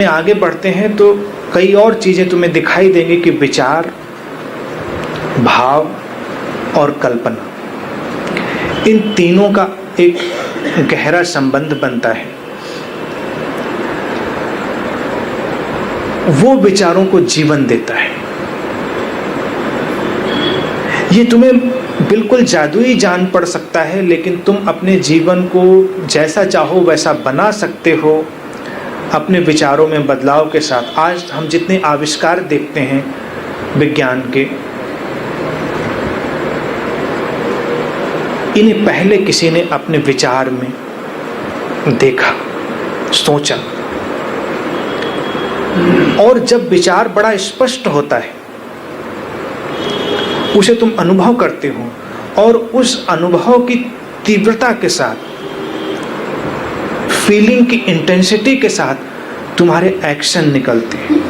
आगे बढ़ते हैं तो कई और चीजें तुम्हें दिखाई देंगी कि विचार, भाव और कल्पना, इन तीनों का एक गहरा संबंध बनता है। वो विचारों को जीवन देता है। ये तुम्हें बिल्कुल जादुई जान पड़ सकता है, लेकिन तुम अपने जीवन को जैसा चाहो वैसा बना सकते हो अपने विचारों में बदलाव के साथ। आज हम जितने आविष्कार देखते हैं विज्ञान के, इन्हें पहले किसी ने अपने विचार में देखा, सोचा, और जब विचार बड़ा स्पष्ट होता है उसे तुम अनुभव करते हो, और उस अनुभव की तीव्रता के साथ, फीलिंग की इंटेंसिटी के साथ तुम्हारे एक्शन निकलते हैं।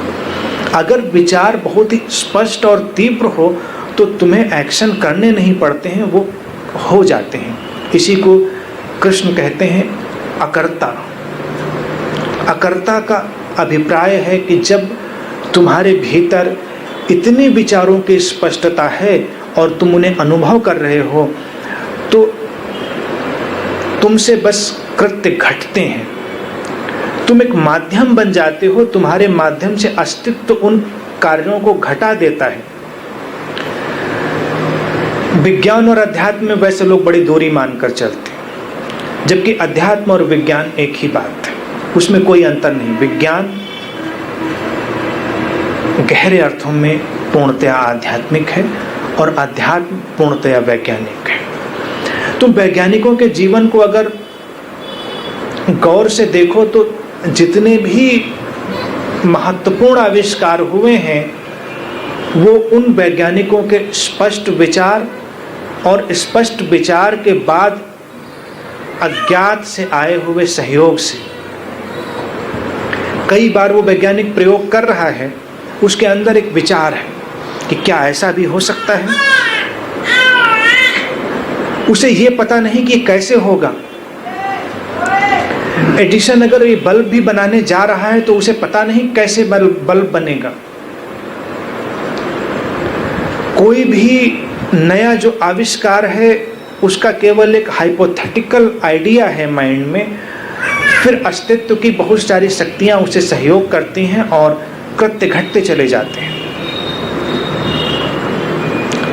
अगर विचार बहुत ही स्पष्ट और तीव्र हो तो तुम्हें एक्शन करने नहीं पड़ते हैं, वो हो जाते हैं। इसी को कृष्ण कहते हैं अकर्ता। अकर्ता का अभिप्राय है कि जब तुम्हारे भीतर इतनी विचारों की स्पष्टता है और तुम उन्हें अनुभव कर रहे हो, तो तुमसे बस कृत्य घटते हैं। तुम एक माध्यम बन जाते हो, तुम्हारे माध्यम से अस्तित्व उन कार्यों को घटा देता है। विज्ञान और अध्यात्म में वैसे लोग बड़ी दूरी मानकर चलते हैं, जबकि अध्यात्म और विज्ञान एक ही बात है, उसमें कोई अंतर नहीं। विज्ञान गहरे अर्थों में पूर्णतया आध्यात्मिक है और अध्यात्म पूर्णतया वैज्ञानिक है। तुम वैज्ञानिकों के जीवन को अगर गौर से देखो तो जितने भी महत्वपूर्ण आविष्कार हुए हैं वो उन वैज्ञानिकों के स्पष्ट विचार और स्पष्ट विचार के बाद अज्ञात से आए हुए सहयोग से। कई बार वो वैज्ञानिक प्रयोग कर रहा है, उसके अंदर एक विचार है कि क्या ऐसा भी हो सकता है। उसे ये पता नहीं कि कैसे होगा। एडिसन अगर ये बल्ब भी बनाने जा रहा है तो उसे पता नहीं कैसे बल्ब बनेगा। कोई भी नया जो आविष्कार है उसका केवल एक हाइपोथेटिकल आइडिया है माइंड में, फिर अस्तित्व की बहुत सारी शक्तियां उसे सहयोग करती हैं और कृत्य घटते चले जाते हैं।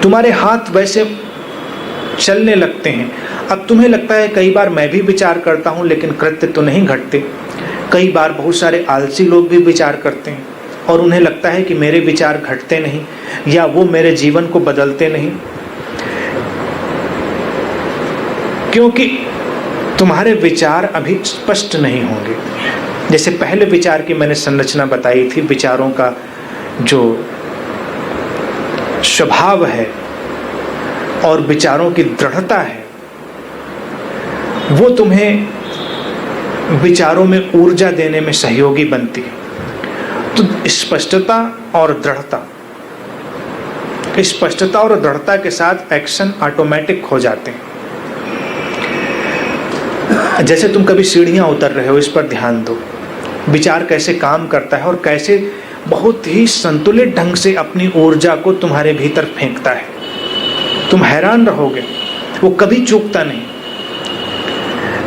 तुम्हारे हाथ वैसे चलने लगते हैं। अब तुम्हें लगता है कई बार मैं भी विचार करता हूं लेकिन कृत्य तो नहीं घटते। कई बार बहुत सारे आलसी लोग भी विचार करते हैं और उन्हें लगता है कि मेरे विचार घटते नहीं या वो मेरे जीवन को बदलते नहीं, क्योंकि तुम्हारे विचार अभी स्पष्ट नहीं होंगे। जैसे पहले विचार की मैंने संरचना बताई थी, विचारों का जो स्वभाव है और विचारों की दृढ़ता है वो तुम्हें विचारों में ऊर्जा देने में सहयोगी बनती है। तो स्पष्टता और दृढ़ता के साथ एक्शन ऑटोमेटिक हो जाते हैं। जैसे तुम कभी सीढ़ियां उतर रहे हो, इस पर ध्यान दो। विचार कैसे काम करता है और कैसे बहुत ही संतुलित ढंग से अपनी ऊर्जा को तुम्हारे भीतर फेंकता है। तुम हैरान रहोगे, वो कभी चूकता नहीं।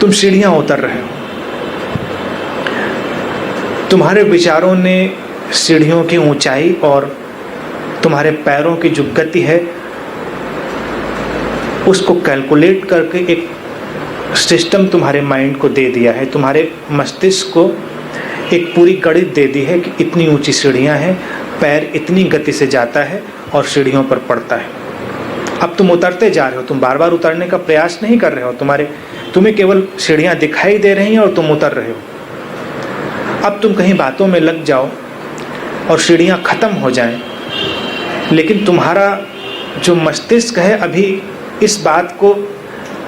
तुम सीढ़ियां उतर रहे हो, तुम्हारे विचारों ने सीढ़ियों की ऊंचाई और तुम्हारे पैरों की जो गति है उसको कैलकुलेट करके एक सिस्टम तुम्हारे माइंड को दे दिया है। तुम्हारे मस्तिष्क को एक पूरी गणित दे दी है कि इतनी ऊंची सीढ़ियां हैं, पैर इतनी गति से जाता है और सीढ़ियों पर पड़ता है। अब तुम उतरते जा रहे हो, तुम बार बार उतरने का प्रयास नहीं कर रहे हो, तुम्हें केवल सीढ़ियां दिखाई दे रही हैं और तुम उतर रहे हो। अब तुम कहीं बातों में लग जाओ और सीढ़ियां खत्म हो जाएं, लेकिन तुम्हारा जो मस्तिष्क है अभी इस बात को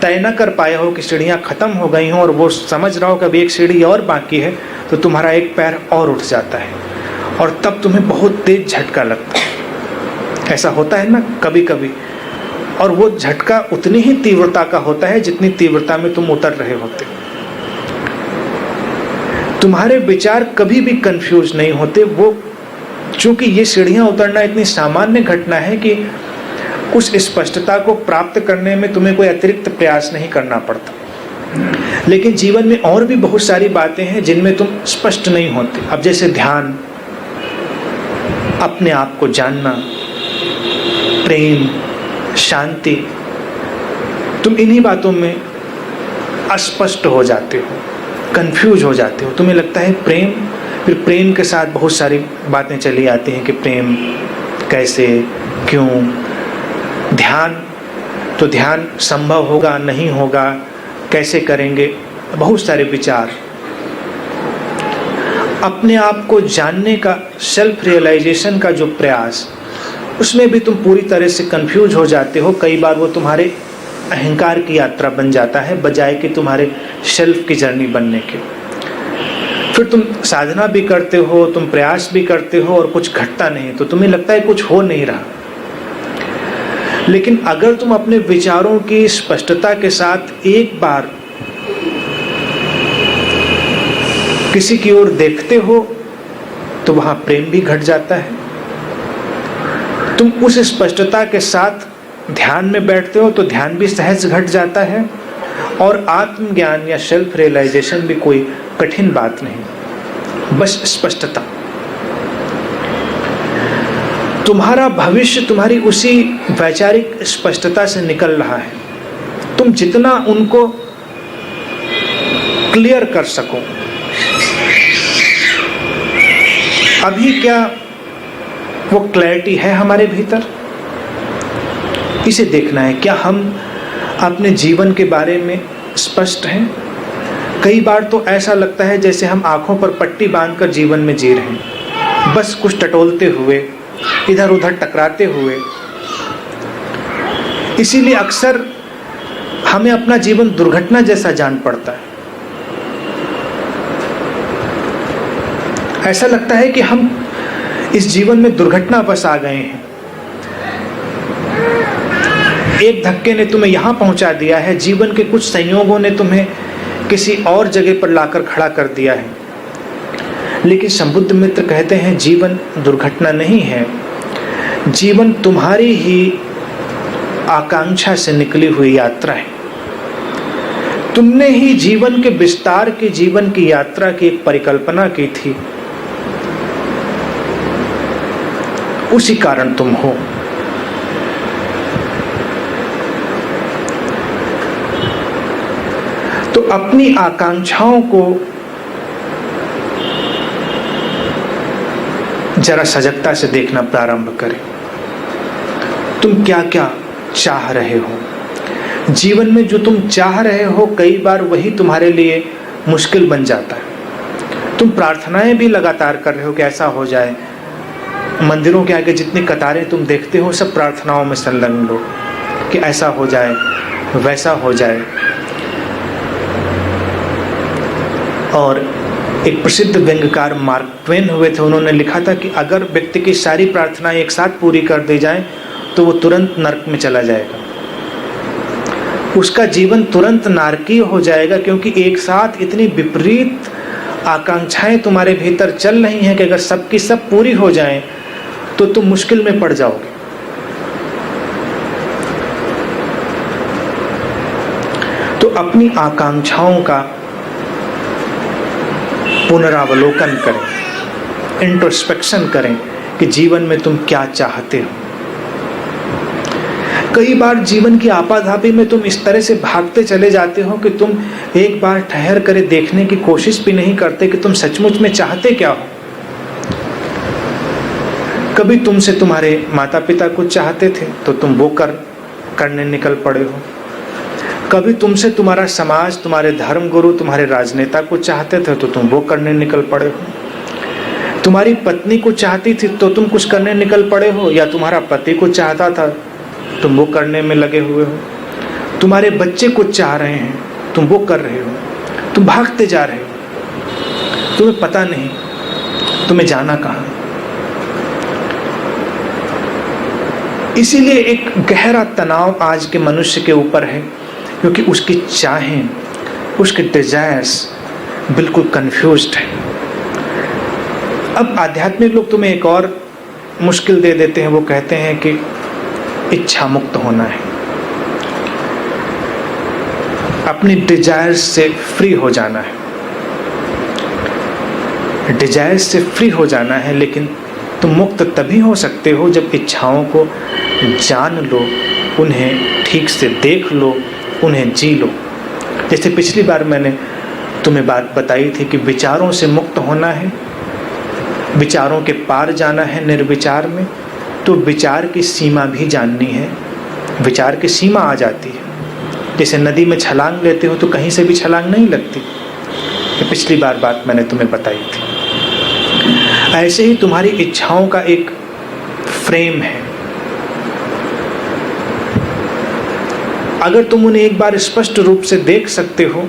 तय न कर पाया हो कि सीढ़ियां खत्म हो गई हों और वो समझ रहा हो कि अभी एक सीढ़ी और बाकी है, तो तुम्हारा एक पैर और उठ जाता है और तब तुम्हें बहुत तेज झटका लगता है। ऐसा होता है ना कभी कभी, और वो झटका उतनी ही तीव्रता का होता है जितनी तीव्रता में तुम उतर रहे होते। तुम्हारे विचार कभी भी कंफ्यूज नहीं होते। वो चूंकि ये सीढ़ियां उतरना इतनी सामान्य घटना है कि उस स्पष्टता को प्राप्त करने में तुम्हें कोई अतिरिक्त प्रयास नहीं करना पड़ता। लेकिन जीवन में और भी बहुत सारी बातें हैं जिनमें तुम स्पष्ट नहीं होते। अब जैसे ध्यान, अपने आप को जानना, प्रेम, शांति, तुम इन्हीं बातों में अस्पष्ट हो जाते हो, कंफ्यूज हो जाते हो। तुम्हें लगता है प्रेम, फिर प्रेम के साथ बहुत सारी बातें चली आती हैं कि प्रेम कैसे, क्यों। ध्यान, तो ध्यान संभव होगा नहीं होगा, कैसे करेंगे, बहुत सारे विचार। अपने आप को जानने का, सेल्फ रियलाइजेशन का जो प्रयास, उसमें भी तुम पूरी तरह से कंफ्यूज हो जाते हो। कई बार वो तुम्हारे अहंकार की यात्रा बन जाता है बजाय कि तुम्हारे सेल्फ की जर्नी बनने के। फिर तुम साधना भी करते हो, तुम प्रयास भी करते हो और कुछ घटता नहीं, तो तुम्हें लगता है कुछ हो नहीं रहा। लेकिन अगर तुम अपने विचारों की स्पष्टता के साथ एक बार किसी की ओर देखते हो तो वहां प्रेम भी घट जाता है। तुम उस स्पष्टता के साथ ध्यान में बैठते हो तो ध्यान भी सहज घट जाता है। और आत्मज्ञान या सेल्फ रियलाइजेशन भी कोई कठिन बात नहीं, बस स्पष्टता। तुम्हारा भविष्य तुम्हारी उसी वैचारिक स्पष्टता से निकल रहा है। तुम जितना उनको क्लियर कर सको। अभी क्या वो क्लैरिटी है हमारे भीतर, इसे देखना है। क्या हम अपने जीवन के बारे में स्पष्ट हैं? कई बार तो ऐसा लगता है जैसे हम आंखों पर पट्टी बांधकर जीवन में जी रहे हैं, बस कुछ टटोलते हुए, इधर उधर टकराते हुए। इसीलिए अक्सर हमें अपना जीवन दुर्घटना जैसा जान पड़ता है। ऐसा लगता है कि हम इस जीवन में दुर्घटनावश आ गए हैं। एक धक्के ने तुम्हें यहां पहुंचा दिया है, जीवन के कुछ संयोगों ने तुम्हें किसी और जगह पर लाकर खड़ा कर दिया है। लेकिन संबुद्ध मित्र कहते हैं जीवन दुर्घटना नहीं है, जीवन तुम्हारी ही आकांक्षा से निकली हुई यात्रा है। तुमने ही जीवन के विस्तार की, जीवन की यात्रा की एक परिकल्पना की थी, उसी कारण तुम हो। तो अपनी आकांक्षाओं को जरा सजगता से देखना प्रारंभ करें। तुम क्या क्या चाह रहे हो जीवन में? जो तुम चाह रहे हो कई बार वही तुम्हारे लिए मुश्किल बन जाता है। तुम प्रार्थनाएं भी लगातार कर रहे हो कि ऐसा हो जाए। मंदिरों के आगे जितनी कतारें तुम देखते हो सब प्रार्थनाओं में संलग्न लो कि ऐसा हो जाए, वैसा हो जाए। और एक प्रसिद्ध व्यंग्यकार मार्क ट्वेन हुए थे, उन्होंने लिखा था कि अगर व्यक्ति की सारी प्रार्थनाएं एक साथ पूरी कर दी जाएं तो वो तुरंत नरक में चला जाएगा। उसका जीवन तुरंत नारकीय हो जाएगा, क्योंकि एक साथ इतनी विपरीत आकांक्षाएं तुम्हारे भीतर चल रही हैं कि अगर सबकी सब पूरी हो जाएं तो तुम मुश्किल में पड़ जाओगे। तो अपनी आकांक्षाओं का पुनरावलोकन करें, इंट्रोस्पेक्शन करें कि जीवन में तुम क्या चाहते हो। कई बार जीवन की आपाधापी में तुम इस तरह से भागते चले जाते हो कि तुम एक बार ठहर कर देखने की कोशिश भी नहीं करते कि तुम सचमुच में चाहते क्या हो। कभी तुमसे तुम्हारे माता पिता कुछ चाहते थे तो तुम वो करने निकल पड़े हो। कभी तुमसे तुम्हारा समाज, तुम्हारे धर्म गुरु, तुम्हारे राजनेता को चाहते थे तो तुम वो करने निकल पड़े हो। तुम्हारी पत्नी को चाहती थी तो तुम कुछ करने निकल पड़े हो, या तुम्हारा पति को चाहता था तुम वो करने में लगे हुए हो। तुम्हारे बच्चे कुछ चाह रहे हैं तुम वो कर रहे हो। तुम भागते जा रहे हो, तुम्हें पता नहीं तुम्हें जाना कहाँ। इसीलिए एक गहरा तनाव आज के मनुष्य के ऊपर है, क्योंकि उसकी चाहें, उसके डिजायर्स बिल्कुल कंफ्यूज्ड है। अब आध्यात्मिक लोग तुम्हें एक और मुश्किल दे देते हैं, वो कहते हैं कि इच्छा मुक्त होना है, अपनी डिजायर्स से फ्री हो जाना है, डिजायर्स से फ्री हो जाना है। लेकिन तुम मुक्त तभी हो सकते हो जब इच्छाओं को जान लो, उन्हें ठीक से देख लो, उन्हें जी लो। जैसे पिछली बार मैंने तुम्हें बात बताई थी कि विचारों से मुक्त होना है, विचारों के पार जाना है निर्विचार में, तो विचार की सीमा भी जाननी है। विचार की सीमा आ जाती है, जैसे नदी में छलांग लेते हो तो कहीं से भी छलांग नहीं लगती। ये पिछली बार बात मैंने तुम्हें बताई थी। ऐसे ही तुम्हारी इच्छाओं का एक फ्रेम है, अगर तुम उन्हें एक बार स्पष्ट रूप से देख सकते हो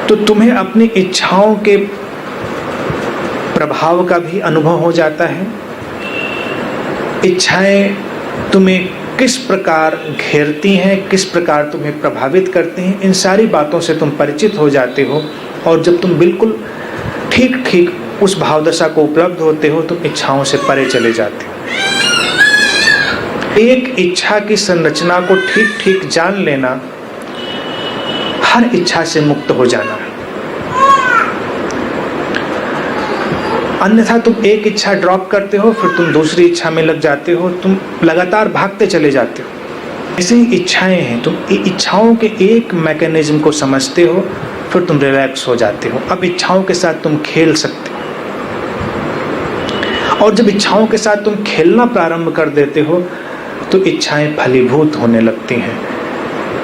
तो तुम्हें अपनी इच्छाओं के प्रभाव का भी अनुभव हो जाता है। इच्छाएं तुम्हें किस प्रकार घेरती हैं, किस प्रकार तुम्हें प्रभावित करती हैं, इन सारी बातों से तुम परिचित हो जाते हो। और जब तुम बिल्कुल ठीक ठीक उस भावदशा को उपलब्ध होते हो, तुम इच्छाओं से परे चले जाते हो। एक इच्छा की संरचना को ठीक ठीक जान लेना, हर इच्छा से मुक्त हो जाना। अन्यथा तुम एक इच्छा ड्रॉप करते हो, फिर तुम दूसरी इच्छा में लग जाते हो, तुम लगातार भागते चले जाते हो। ऐसे ही इच्छाएं हैं, तुम इच्छाओं के एक मैकेनिज्म को समझते हो, फिर तुम रिलैक्स हो जाते हो। अब इच्छाओं के साथ तुम खेल सकते हो, और जब इच्छाओं के साथ तुम खेलना प्रारंभ कर देते हो तो इच्छाएं फलीभूत होने लगती हैं,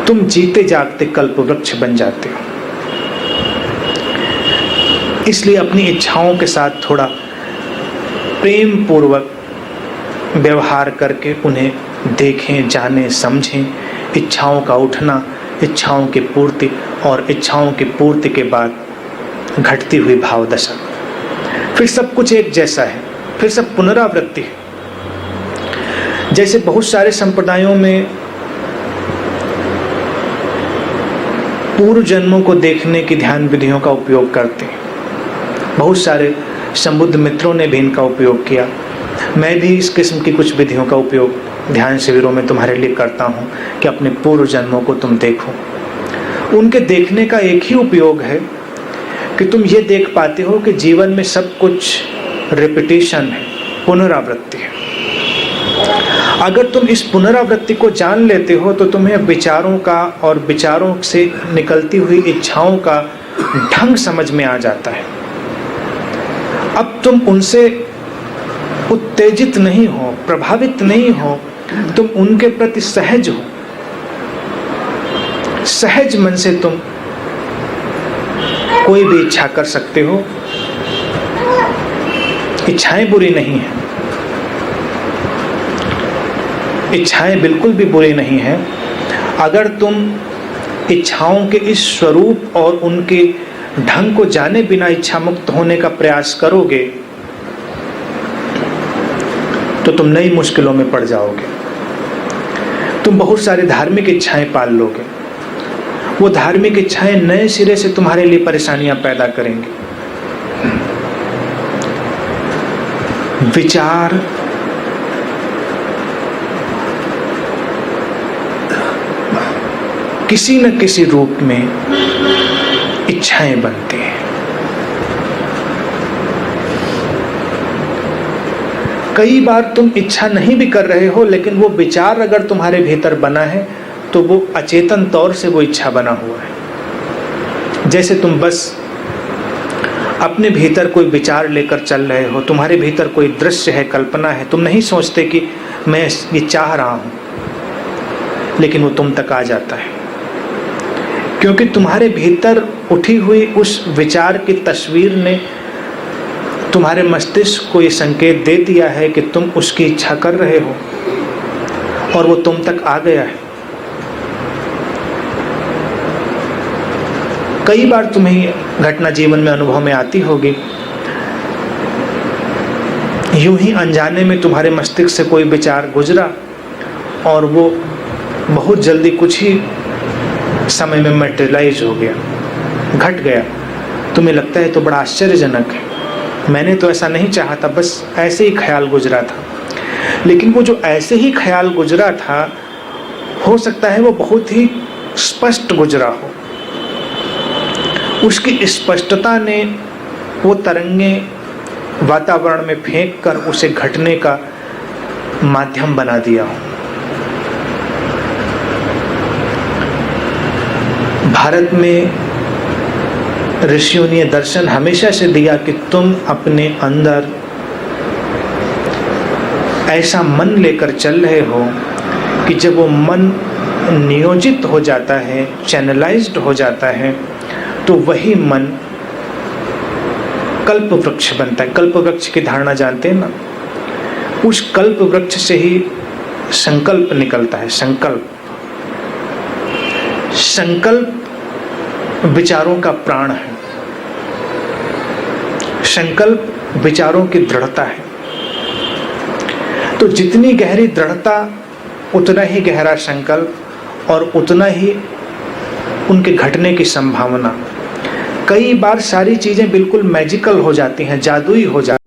तुम जीते जागते कल्पवृक्ष बन जाते हो। इसलिए अपनी इच्छाओं के साथ थोड़ा प्रेम पूर्वक व्यवहार करके उन्हें देखें, जानें, समझें। इच्छाओं का उठना, इच्छाओं की पूर्ति और इच्छाओं की पूर्ति के बाद घटती हुई भावदशा, फिर सब कुछ एक जैसा है, फिर सब पुनरावृत्ति है। जैसे बहुत सारे संप्रदायों में पूर्व जन्मों को देखने की ध्यान विधियों का उपयोग करते हैं, बहुत सारे संबुद्ध मित्रों ने भी इनका उपयोग किया। मैं भी इस किस्म की कुछ विधियों का उपयोग ध्यान शिविरों में तुम्हारे लिए करता हूँ कि अपने पूर्व जन्मों को तुम देखो। उनके देखने का एक ही उपयोग है कि तुम ये देख पाते हो कि जीवन में सब कुछ रिपीटिशन है, पुनरावृत्ति है। अगर तुम इस पुनरावृत्ति को जान लेते हो तो तुम्हें विचारों का और विचारों से निकलती हुई इच्छाओं का ढंग समझ में आ जाता है। अब तुम उनसे उत्तेजित नहीं हो, प्रभावित नहीं हो, तुम उनके प्रति सहज हो। सहज मन से तुम कोई भी इच्छा कर सकते हो। इच्छाएं बुरी नहीं है, इच्छाएं बिल्कुल भी बुरी नहीं है। अगर तुम इच्छाओं के इस स्वरूप और उनके ढंग को जाने बिना इच्छा मुक्त होने का प्रयास करोगे तो तुम नई मुश्किलों में पड़ जाओगे। तुम बहुत सारी धार्मिक इच्छाएं पाल लोगे, वो धार्मिक इच्छाएं नए सिरे से तुम्हारे लिए परेशानियां पैदा करेंगी। विचार किसी न किसी रूप में इच्छाएं बनती हैं। कई बार तुम इच्छा नहीं भी कर रहे हो, लेकिन वो विचार अगर तुम्हारे भीतर बना है तो वो अचेतन तौर से वो इच्छा बना हुआ है। जैसे तुम बस अपने भीतर कोई विचार लेकर चल रहे हो, तुम्हारे भीतर कोई दृश्य है, कल्पना है, तुम नहीं सोचते कि मैं ये चाह रहा हूं, लेकिन वो तुम तक आ जाता है, क्योंकि तुम्हारे भीतर उठी हुई उस विचार की तस्वीर ने तुम्हारे मस्तिष्क को ये संकेत दे दिया है कि तुम उसकी इच्छा कर रहे हो और वो तुम तक आ गया है। कई बार तुम्हें घटना जीवन में अनुभव में आती होगी, यूं ही अनजाने में तुम्हारे मस्तिष्क से कोई विचार गुजरा और वो बहुत जल्दी कुछ ही समय में मटेरियलाइज हो गया, घट गया। तुम्हें लगता है तो बड़ा आश्चर्यजनक है, मैंने तो ऐसा नहीं चाहा था, बस ऐसे ही ख्याल गुजरा था। लेकिन वो जो ऐसे ही ख्याल गुजरा था, हो सकता है वो बहुत ही स्पष्ट गुजरा हो। उसकी स्पष्टता ने वो तरंगें वातावरण में फेंक कर उसे घटने का माध्यम बना दिया हो। भारत में ऋषियों ने दर्शन हमेशा से दिया कि तुम अपने अंदर ऐसा मन लेकर चल रहे हो कि जब वो मन नियोजित हो जाता है, चैनलाइज्ड हो जाता है, तो वही मन कल्प वृक्ष बनता है। कल्प वृक्ष की धारणा जानते हैं ना? उस कल्प वृक्ष से ही संकल्प निकलता है। संकल्प विचारों का प्राण है। संकल्प विचारों की दृढ़ता है। तो जितनी गहरी दृढ़ता उतना ही गहरा संकल्प और उतना ही उनके घटने की संभावना। कई बार सारी चीजें बिल्कुल मैजिकल हो जाती हैं, जादुई हो जाती हैं।